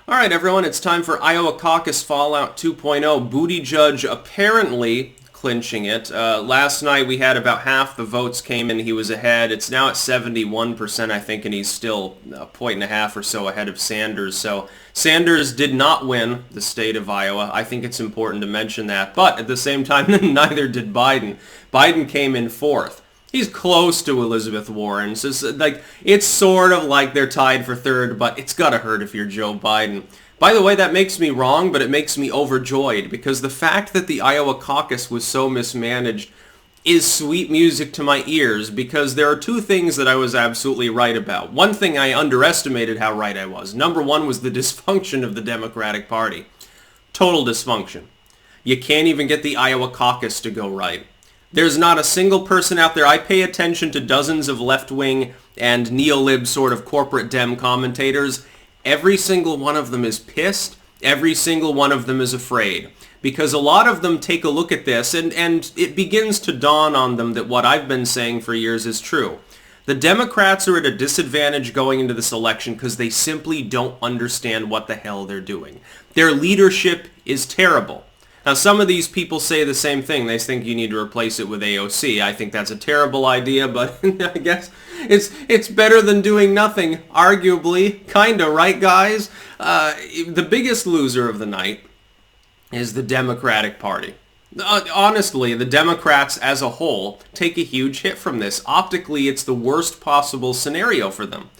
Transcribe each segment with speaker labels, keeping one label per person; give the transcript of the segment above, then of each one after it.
Speaker 1: All right, everyone, it's time for Iowa Caucus Fallout 2.0. Buttigieg apparently clinching it. Last night we had about half the votes came in. He was ahead. It's now at 71%, I think, and he's still a point and a half or so ahead of Sanders. So Sanders did not win the state of Iowa. I think it's important to mention that. But at the same time, neither did Biden. Biden came in fourth. He's close to Elizabeth Warren. So it's sort of like they're tied for third, but it's gotta hurt if you're Joe Biden. By the way, that makes me wrong, but it makes me overjoyed because the fact that the Iowa caucus was so mismanaged is sweet music to my ears because there are two things that I was absolutely right about. One thing, I underestimated how right I was. Number one was the dysfunction of the Democratic Party. Total dysfunction. You can't even get the Iowa caucus to go right. There's not a single person out there. I pay attention to dozens of left-wing and neolib sort of corporate Dem commentators. Every single one of them is pissed. Every single one of them is afraid. Because a lot of them take a look at this and it begins to dawn on them that what I've been saying for years is true. The Democrats are at a disadvantage going into this election because they simply don't understand what the hell they're doing. Their leadership is terrible. Now, some of these people say the same thing. They think you need to replace it with AOC. I think that's a terrible idea, but I guess it's better than doing nothing, arguably. Kinda, right, guys? The biggest loser of the night is the Democratic Party. Honestly, the Democrats as a whole take a huge hit from this. Optically, it's the worst possible scenario for them.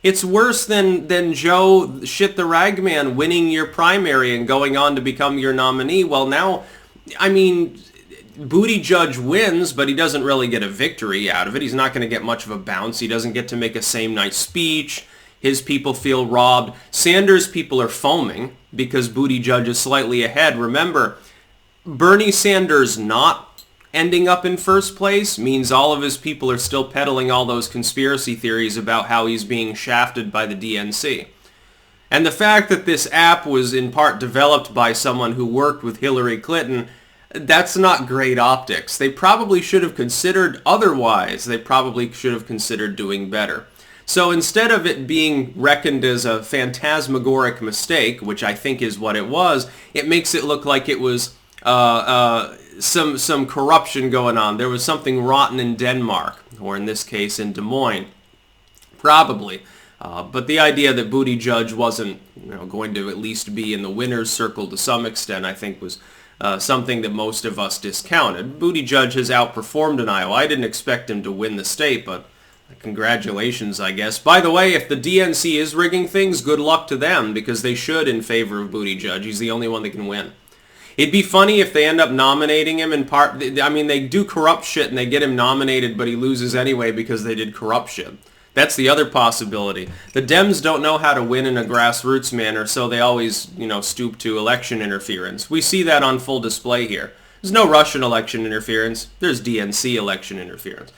Speaker 1: It's worse than Joe Shit the Ragman winning your primary and going on to become your nominee. Well, now, I mean, Buttigieg wins, but he doesn't really get a victory out of it. He's not going to get much of a bounce. He doesn't get to make a same-night speech. His people feel robbed. Sanders' people are foaming because Buttigieg is slightly ahead. Remember, Bernie Sanders not ending up in first place means all of his people are still peddling all those conspiracy theories about how he's being shafted by the DNC. And the fact that this app was in part developed by someone who worked with Hillary Clinton, that's not great optics. They probably should have considered otherwise. They probably should have considered doing better. So instead of it being reckoned as a phantasmagoric mistake, which I think is what it was, it makes it look like it was some corruption going on. There was something rotten in Denmark, or in this case in Des Moines. Probably. But the idea that Buttigieg wasn't going to at least be in the winner's circle to some extent, I think was something that most of us discounted. Buttigieg has outperformed in Iowa. I didn't expect him to win the state, but congratulations, I guess. By the way, if the DNC is rigging things, good luck to them, because they should in favor of Buttigieg. He's the only one that can win. It'd be funny if they end up nominating him in part. I mean, they do corrupt shit and they get him nominated, but he loses anyway because they did corrupt shit. That's the other possibility. The Dems don't know how to win in a grassroots manner, so they always, stoop to election interference. We see that on full display here. There's no Russian election interference. There's DNC election interference.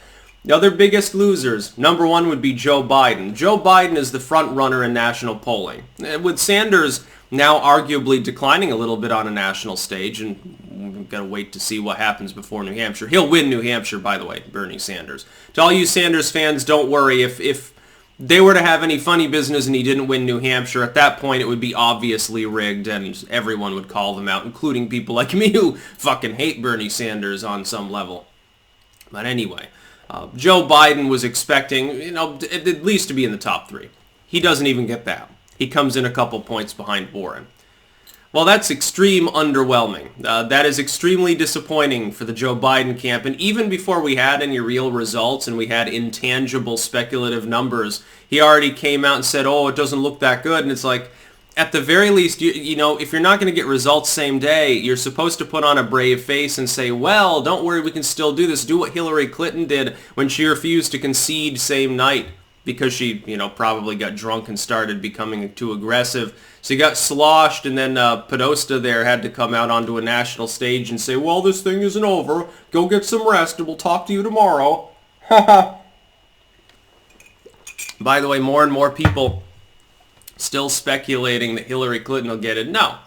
Speaker 1: The other biggest losers, number one would be Joe Biden. Joe Biden is the front runner in national polling. With Sanders now arguably declining a little bit on a national stage, and we've got to wait to see what happens before New Hampshire. He'll win New Hampshire, by the way, Bernie Sanders. To all you Sanders fans, don't worry. If they were to have any funny business and he didn't win New Hampshire, at that point it would be obviously rigged and everyone would call them out, including people like me who fucking hate Bernie Sanders on some level. But anyway, Joe Biden was expecting, at least to be in the top three. He doesn't even get that. He comes in a couple points behind Warren. Well, that's extreme underwhelming. That is extremely disappointing for the Joe Biden camp. And even before we had any real results and we had intangible speculative numbers, he already came out and said, oh, it doesn't look that good. And it's like, at the very least, if you're not going to get results same day, you're supposed to put on a brave face and say, well, don't worry, we can still do this. Do what Hillary Clinton did when she refused to concede same night because she, probably got drunk and started becoming too aggressive. So he got sloshed, and then Podesta there had to come out onto a national stage and say, well, this thing isn't over. Go get some rest, and we'll talk to you tomorrow. By the way, more and more people still speculating that Hillary Clinton will get it. No.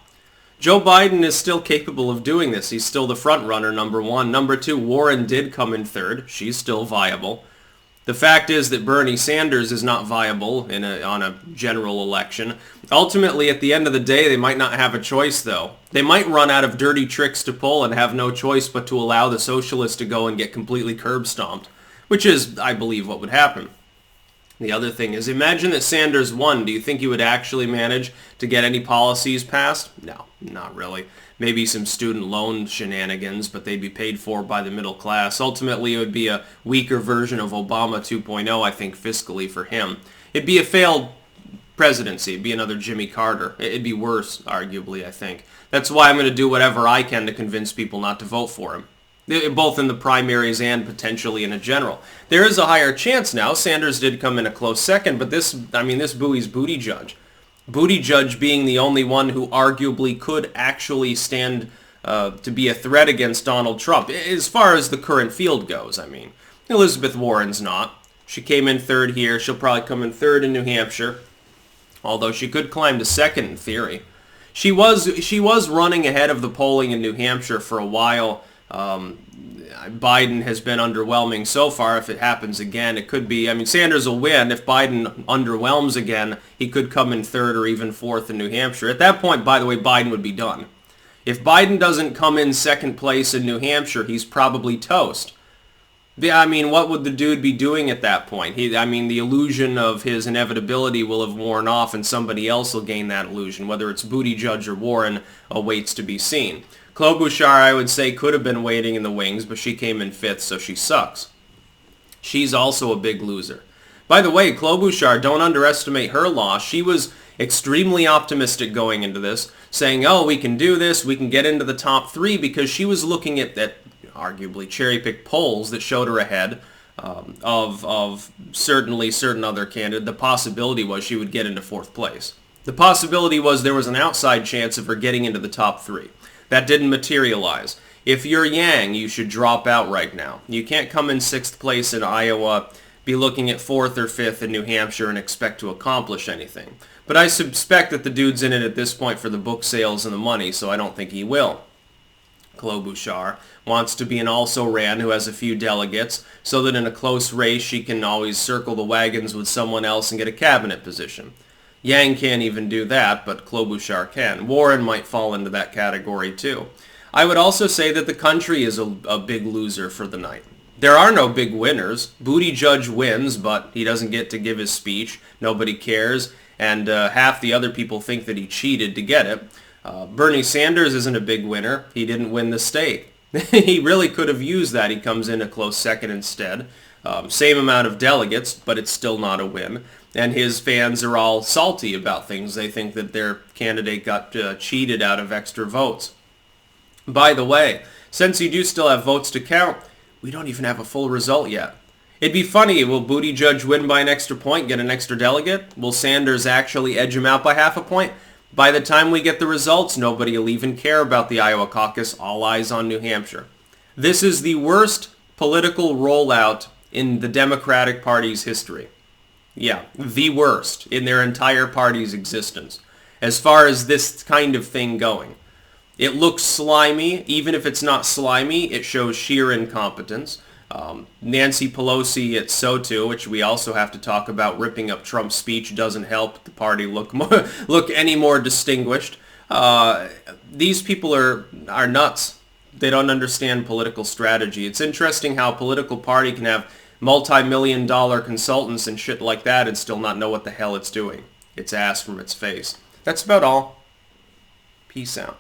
Speaker 1: Joe Biden is still capable of doing this. He's still the front runner, number one. Number two, Warren did come in third. She's still viable. The fact is that Bernie Sanders is not viable on a general election. Ultimately, at the end of the day, they might not have a choice, though. They might run out of dirty tricks to pull and have no choice but to allow the socialists to go and get completely curb stomped, which is, I believe, what would happen. The other thing is, imagine that Sanders won. Do you think he would actually manage to get any policies passed? No, not really. Maybe some student loan shenanigans, but they'd be paid for by the middle class. Ultimately, it would be a weaker version of Obama 2.0, I think, fiscally for him. It'd be a failed presidency. It'd be another Jimmy Carter. It'd be worse, arguably, I think. That's why I'm going to do whatever I can to convince people not to vote for him, both in the primaries and potentially in a general. There is a higher chance now. Sanders did come in a close second, but this buoys Buttigieg. Buttigieg being the only one who arguably could actually stand to be a threat against Donald Trump, as far as the current field goes, I mean. Elizabeth Warren's not. She came in third here. She'll probably come in third in New Hampshire, although she could climb to second in theory. She was running ahead of the polling in New Hampshire for a while. Biden has been underwhelming so far. If it happens again, it could be, Sanders will win. If Biden underwhelms again, he could come in third or even fourth in New Hampshire. At that point, by the way, Biden would be done. If Biden doesn't come in second place in New Hampshire, he's probably toast. What would the dude be doing at that point? The illusion of his inevitability will have worn off and somebody else will gain that illusion. Whether it's Buttigieg or Warren awaits to be seen. Klobuchar, I would say, could have been waiting in the wings, but she came in fifth, so she sucks. She's also a big loser. By the way, Klobuchar, don't underestimate her loss. She was extremely optimistic going into this, saying, oh, we can do this, we can get into the top three, because she was looking at arguably cherry-picked polls that showed her ahead of certainly certain other candidates. The possibility was she would get into fourth place. The possibility was there was an outside chance of her getting into the top three. That didn't materialize. If you're Yang, you should drop out right now. You can't come in sixth place in Iowa, be looking at fourth or fifth in New Hampshire and expect to accomplish anything. But I suspect that the dude's in it at this point for the book sales and the money, so I don't think he will. Klobuchar wants to be an also-ran who has a few delegates, so that in a close race she can always circle the wagons with someone else and get a cabinet position. Yang can't even do that, but Klobuchar can. Warren might fall into that category too. I would also say that the country is a big loser for the night. There are no big winners. Buttigieg wins, but he doesn't get to give his speech. Nobody cares, and half the other people think that he cheated to get it. Bernie Sanders isn't a big winner. He didn't win the state. He really could have used that. He comes in a close second instead. Same amount of delegates, but it's still not a win. And his fans are all salty about things. They think that their candidate got cheated out of extra votes. By the way, since you do still have votes to count, we don't even have a full result yet. It'd be funny. Will Buttigieg win by an extra point, get an extra delegate? Will Sanders actually edge him out by half a point? By the time we get the results, nobody will even care about the Iowa caucus. All eyes on New Hampshire. This is the worst political rollout in the Democratic Party's history. Yeah, the worst in their entire party's existence, as far as this kind of thing going. It looks slimy. Even if it's not slimy, it shows sheer incompetence. Nancy Pelosi at SOTU, which we also have to talk about, ripping up Trump's speech doesn't help the party look any more distinguished. These people are nuts. They don't understand political strategy. It's interesting how a political party can have multi-million-dollar consultants and shit like that and still not know what the hell it's doing. It's ass from its face. That's about all. Peace out.